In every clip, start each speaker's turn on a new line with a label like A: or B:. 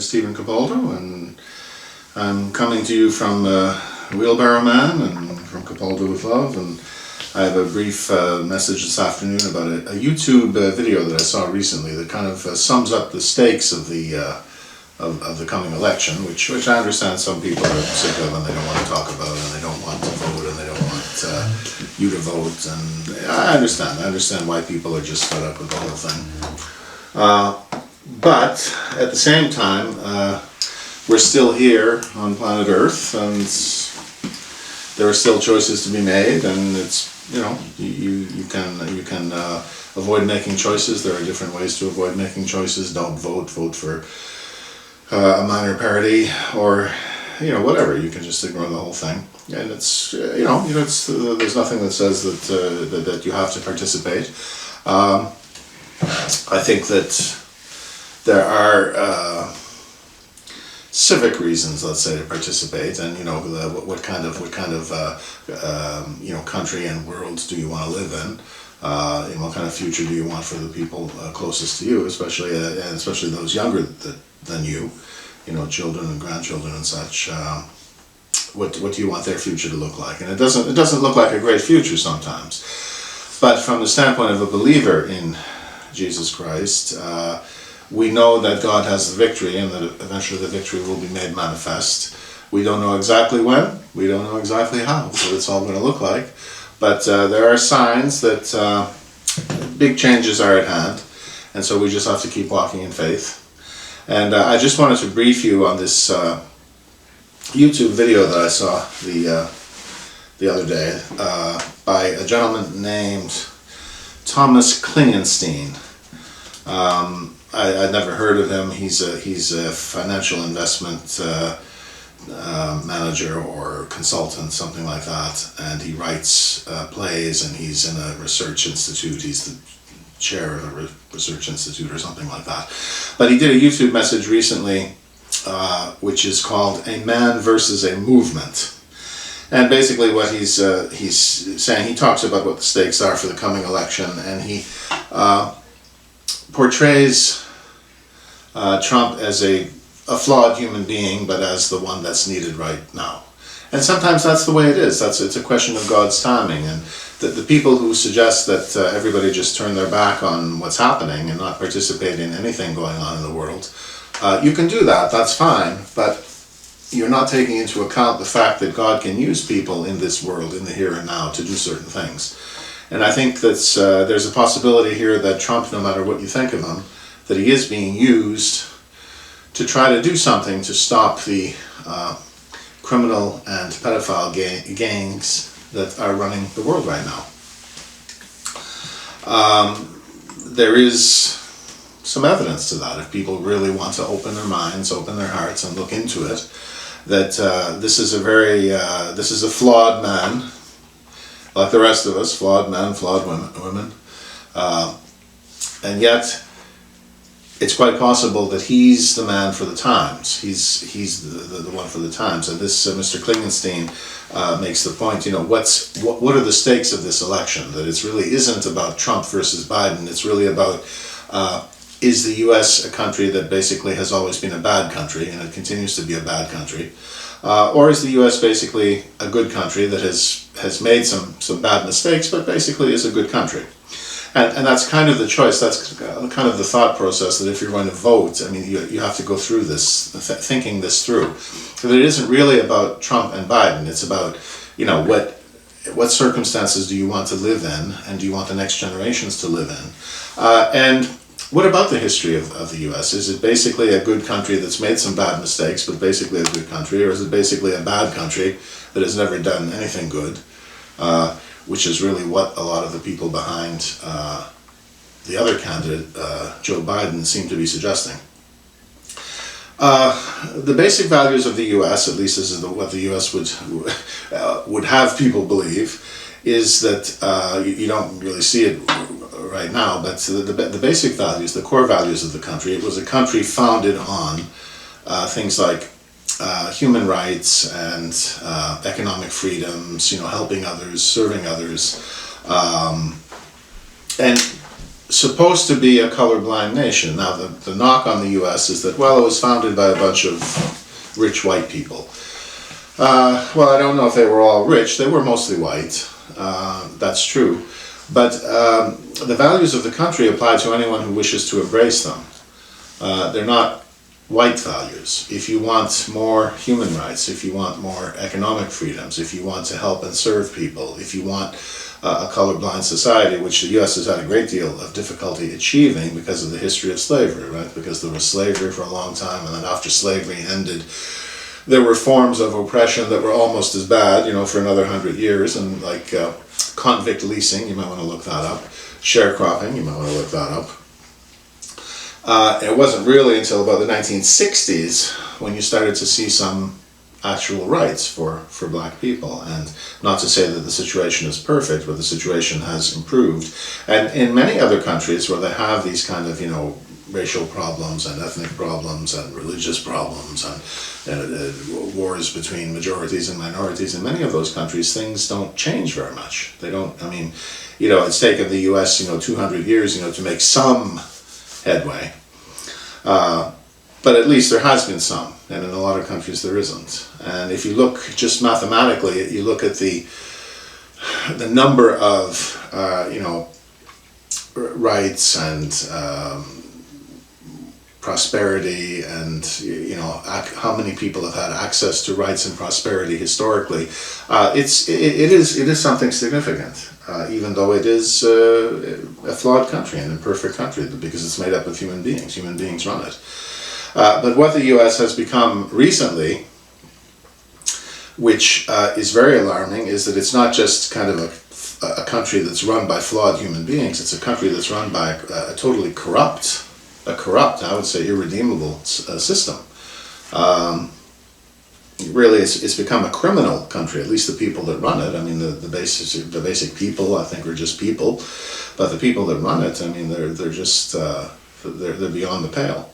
A: Stephen Capaldo, and I'm coming to you from Wheelbarrow Man and from Capaldo with Love, and I have a brief message this afternoon about a YouTube video that I saw recently that kind of sums up the stakes of the coming election, which I understand some people are sick of and they don't want to talk about, and they don't want to vote, and they don't want you to vote, and I understand why people are just fed up with the whole thing. But at the same time, we're still here on planet Earth, and there are still choices to be made, and it's, you know, you can avoid making choices. There are different ways to avoid making choices. Don't vote for a minor party, or whatever. You can just ignore the whole thing, and it's it's there's nothing that says that you have to participate. I think that there are civic reasons, let's say, to participate, and what kind of country and world do you want to live in? What kind of future do you want for the people closest to you, especially those younger than you, children and grandchildren and such. What do you want their future to look like? And it doesn't look like a great future sometimes. But from the standpoint of a believer in Jesus Christ, we know that God has the victory, and that eventually the victory will be made manifest. We don't know exactly when, we don't know exactly how, what it's all going to look like, but there are signs that big changes are at hand, and so we just have to keep walking in faith. And I just wanted to brief you on this YouTube video that I saw the other day by a gentleman named Thomas Klingenstein. I'd never heard of him. He's a financial investment manager or consultant, something like that, and he writes plays, and he's in a research institute. He's the chair of a research institute or something like that. But he did a YouTube message recently which is called "A Man versus a Movement." And basically what he's saying, he talks about what the stakes are for the coming election, and he portrays Trump as a flawed human being, but as the one that's needed right now. And sometimes that's the way it is. It's a question of God's timing, and the people who suggest that everybody just turn their back on what's happening and not participate in anything going on in the world, you can do that, that's fine, but you're not taking into account the fact that God can use people in this world, in the here and now, to do certain things. And I think that there's a possibility here that Trump, no matter what you think of him, that he is being used to try to do something to stop the criminal and pedophile gangs that are running the world right now. There is some evidence to that, if people really want to open their minds, open their hearts, and look into it, that this is a flawed man, like the rest of us, flawed men, flawed women, and yet it's quite possible that he's the man for the times. He's the one for the times. And this Mr. Klingenstein makes the point. What are the stakes of this election? That it really isn't about Trump versus Biden. It's really about is the U.S. a country that basically has always been a bad country, and it continues to be a bad country, or is the U.S. basically a good country that has made some bad mistakes, but basically is a good country? And that's kind of the choice, that's kind of the thought process, that if you're going to vote, I mean, you have to go through this, thinking this through. That it isn't really about Trump and Biden, it's about, what circumstances do you want to live in, and do you want the next generations to live in? And what about the history of the U.S.? Is it basically a good country that's made some bad mistakes, but basically a good country, or is it basically a bad country that has never done anything good? Which is really what a lot of the people behind the other candidate, Joe Biden, seem to be suggesting. The basic values of the U.S., at least this is what the U.S. would have people believe, is that you don't really see it right now, but the basic values, the core values of the country, it was a country founded on things like human rights and economic freedoms, helping others, serving others, and supposed to be a colorblind nation. Now, the knock on the U.S. is that, well, it was founded by a bunch of rich white people. Well, I don't know if they were all rich. They were mostly white. That's true. But the values of the country apply to anyone who wishes to embrace them. They're not white values. If you want more human rights, if you want more economic freedoms, if you want to help and serve people, if you want a colorblind society, which the U.S. has had a great deal of difficulty achieving because of the history of slavery, right? Because there was slavery for a long time, and then after slavery ended, there were forms of oppression that were almost as bad, for another 100 years, and like convict leasing, you might want to look that up. Sharecropping, you might want to look that up. It wasn't really until about the 1960s when you started to see some actual rights for black people. And not to say that the situation is perfect, but the situation has improved. And in many other countries where they have these kind of, racial problems and ethnic problems and religious problems and wars between majorities and minorities, in many of those countries things don't change very much. They don't, it's taken the US, 200 years, to make some headway. But at least there has been some, and in a lot of countries there isn't. And if you look just mathematically, you look at the number of, rights and prosperity, and how many people have had access to rights and prosperity historically, it is something significant, even though it is a flawed country, an imperfect country, because it's made up of human beings. Human beings run it. But what the U.S. has become recently, which is very alarming, is that it's not just kind of a country that's run by flawed human beings. It's a country that's run by a totally corrupt, I would say irredeemable system. Really, it's become a criminal country, at least the people that run it. The basic people, I think, are just people. But the people that run it, they're just, they're beyond the pale.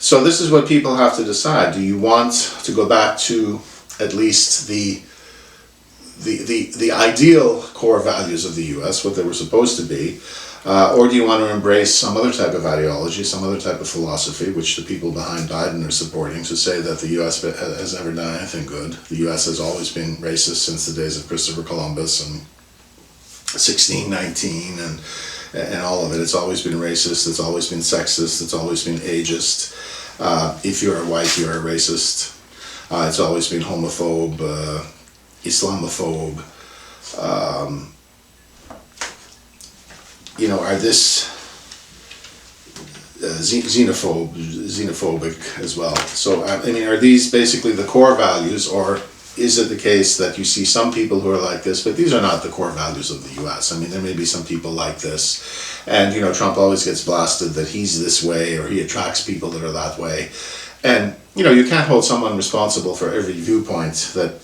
A: So this is what people have to decide. Do you want to go back to at least the ideal core values of the U.S., what they were supposed to be, or do you want to embrace some other type of ideology, some other type of philosophy, which the people behind Biden are supporting, to say that the U.S. has never done anything good? The U.S. has always been racist since the days of Christopher Columbus and 1619 and all of it. It's always been racist, it's always been sexist, it's always been ageist. If you're white, you're a racist. It's always been homophobe, Islamophobe. Are this xenophobic as well? So, are these basically the core values, or is it the case that you see some people who are like this, but these are not the core values of the U.S.? There may be some people like this, and Trump always gets blasted that he's this way, or he attracts people that are that way. And, you can't hold someone responsible for every viewpoint that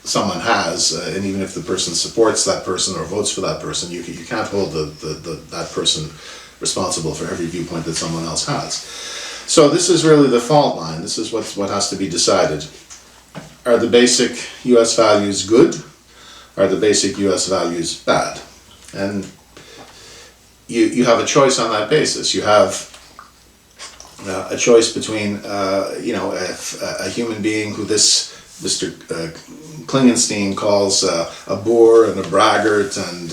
A: someone has, and even if the person supports that person or votes for that person, you can't hold that person responsible for every viewpoint that someone else has. So this is really the fault line. This is what has to be decided. Are the basic U.S. values good? Are the basic U.S. values bad? And you have a choice on that basis. You have a choice between a human being who this Mr. Klingenstein calls a boor and a braggart and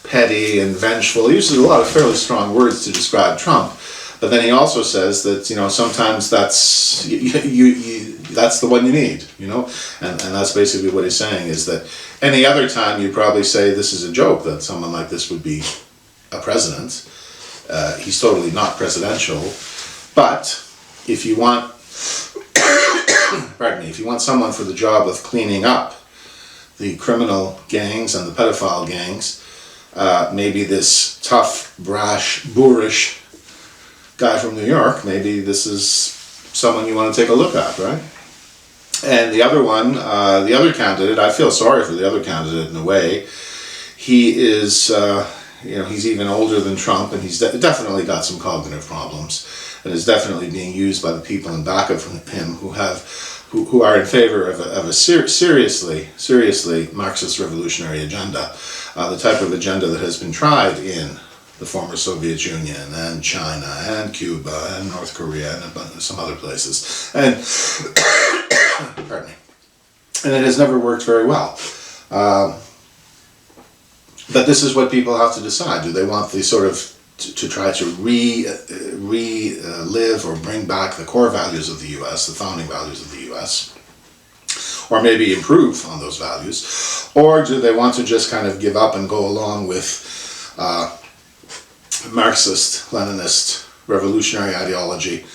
A: petty and vengeful. He uses a lot of fairly strong words to describe Trump, but then he also says that sometimes that's that's the one you need, and that's basically what he's saying, is that any other time you'd probably say this is a joke that someone like this would be a president. He's totally not presidential, but if you want if you want someone for the job of cleaning up the criminal gangs and the pedophile gangs, maybe this tough, brash, boorish guy from New York, maybe this is someone you want to take a look at, right? And the other one, the other candidate, I feel sorry for the other candidate in a way. He is, he's even older than Trump, and he's definitely got some cognitive problems, and is definitely being used by the people in back of him who are in favor of a seriously Marxist revolutionary agenda, the type of agenda that has been tried in the former Soviet Union and China and Cuba and North Korea and some other places. And pardon me. And it has never worked very well. But this is what people have to decide. Do they want the sort of to try to relive or bring back the core values of the U.S., the founding values of the U.S., or maybe improve on those values? Or do they want to just kind of give up and go along with Marxist, Leninist, revolutionary ideology,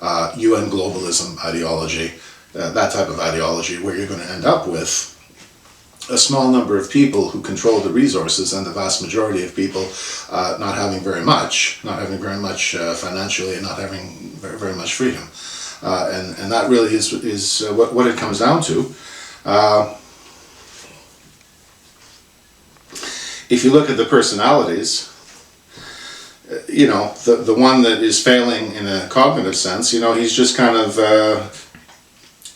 A: UN globalism ideology, that type of ideology, where you're going to end up with a small number of people who control the resources and the vast majority of people not having very much financially, and not having very much freedom. And that really is what it comes down to. If you look at the personalities, the one that is failing in a cognitive sense, he's just kind of,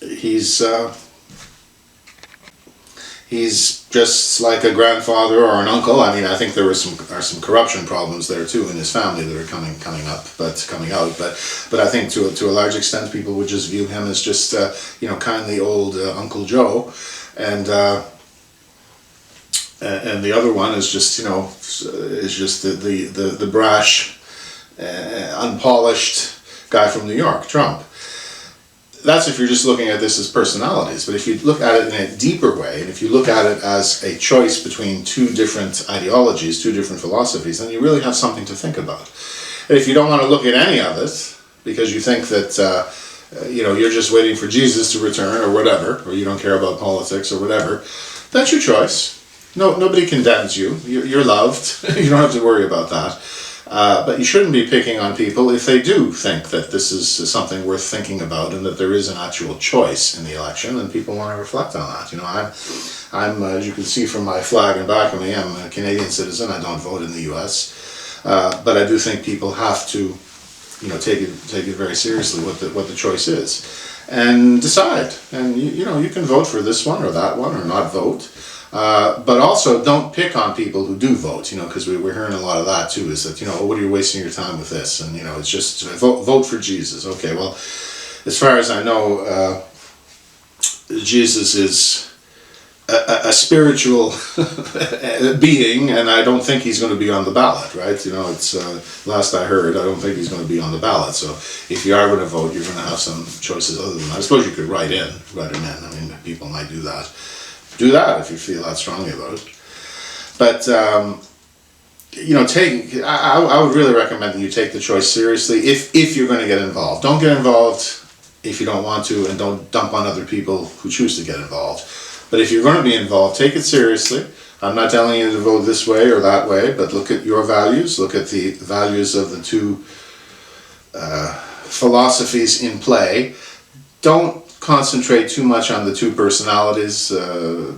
A: he's just like a grandfather or an uncle. I mean, I think there are some corruption problems there too in his family that are coming out. But I think to a large extent, people would just view him as just kindly old Uncle Joe, and the other one is just the brash, unpolished guy from New York, Trump. That's if you're just looking at this as personalities. But if you look at it in a deeper way, and if you look at it as a choice between two different ideologies, two different philosophies, then you really have something to think about. And if you don't want to look at any of it, because you think that you're just waiting for Jesus to return or whatever, or you don't care about politics or whatever, that's your choice. No, nobody condemns you. You're loved. You don't have to worry about that. But you shouldn't be picking on people if they do think that this is something worth thinking about and that there is an actual choice in the election, and people want to reflect on that. I'm as you can see from my flag in back of me, I'm a Canadian citizen. I don't vote in the U.S., but I do think people have to, take it very seriously what the choice is, and decide. And you can vote for this one or that one, or not vote. But also don't pick on people who do vote, because we're hearing a lot of that too, is that, what are you wasting your time with this? And, it's just vote for Jesus. Okay, well, as far as I know, Jesus is a spiritual being, and I don't think he's going to be on the ballot, right? It's last I heard, I don't think he's going to be on the ballot. So if you are going to vote, you're going to have some choices other than that. I suppose you could write him in. I mean, people might do that. Do that if you feel that strongly about it. But I would really recommend that you take the choice seriously if you're going to get involved. Don't get involved if you don't want to, and don't dump on other people who choose to get involved. But if you're going to be involved, take it seriously. I'm not telling you to vote this way or that way, but look at your values, look at the values of the two philosophies in play. Don't concentrate too much on the two personalities,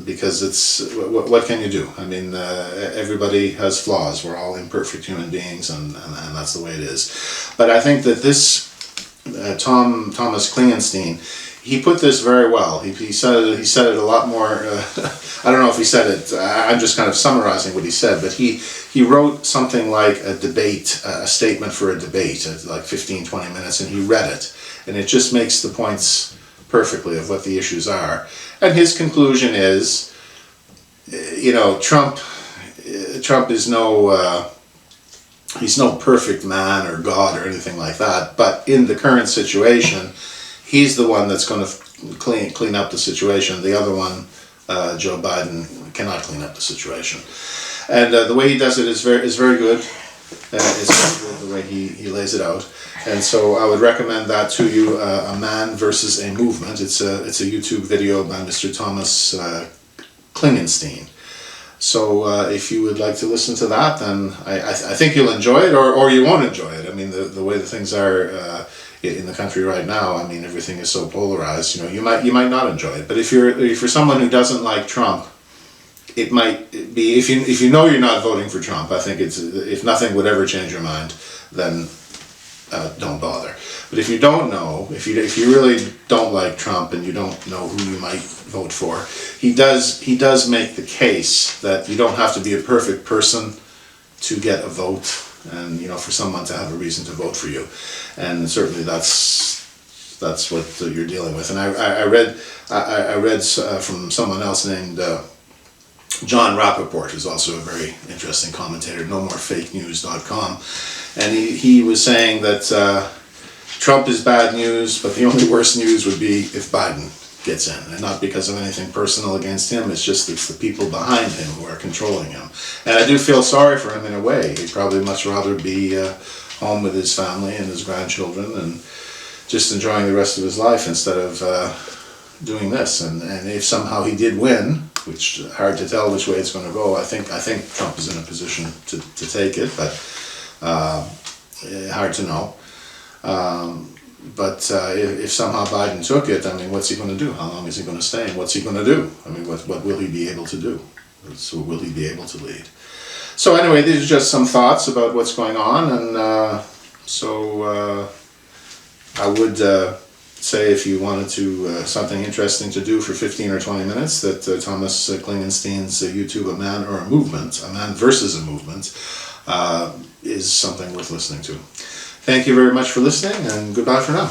A: because it's what can you do? I mean, everybody has flaws. We're all imperfect human beings, and that's the way it is. But I think that this Thomas Klingenstein, he put this very well. He said it a lot more. I don't know if he said it. I'm just kind of summarizing what he said. But he wrote something like a statement for a debate, like 15-20 minutes, and he read it, and it just makes the points perfectly of what the issues are. And his conclusion is, Trump is he's no perfect man or God or anything like that, but in the current situation, he's the one that's going to clean up the situation. The other one, Joe Biden, cannot clean up the situation. And the way he does it is very good. It's very good the way he lays it out. And so I would recommend that to you, A Man versus a Movement. It's a YouTube video by Mr. Thomas Klingenstein. So if you would like to listen to that, then I think you'll enjoy it, or you won't enjoy it. I mean, the way the things are in the country right now, I mean, everything is so polarized. You might not enjoy it. But if you're someone who doesn't like Trump, it might be, if you know you're not voting for Trump, I think if nothing would ever change your mind, then don't bother. But if you don't know, if you really don't like Trump and you don't know who you might vote for, he does make the case that you don't have to be a perfect person to get a vote. and for someone to have a reason to vote for you, and certainly that's what you're dealing with. And I read from someone else named John Rappaport, who's also a very interesting commentator, nomorefakenews.com, and he was saying that Trump is bad news, but the only worse news would be if Biden gets in, and not because of anything personal against him. It's the people behind him who are controlling him, and I do feel sorry for him in a way. He'd probably much rather be home with his family and his grandchildren and just enjoying the rest of his life instead of doing this. And if somehow he did win, which hard to tell which way it's going to go, I think Trump is in a position to take it, but hard to know. But if somehow Biden took it, I mean, what's he going to do? How long is he going to stay? And what's he going to do? I mean, what will he be able to do? So will he be able to lead? So anyway, these are just some thoughts about what's going on, and so I would say, if you wanted to something interesting to do for 15 or 20 minutes, that Thomas Klingenstein's YouTube, A Man or a Movement, A Man versus a Movement, is something worth listening to. Thank you very much for listening, and goodbye for now.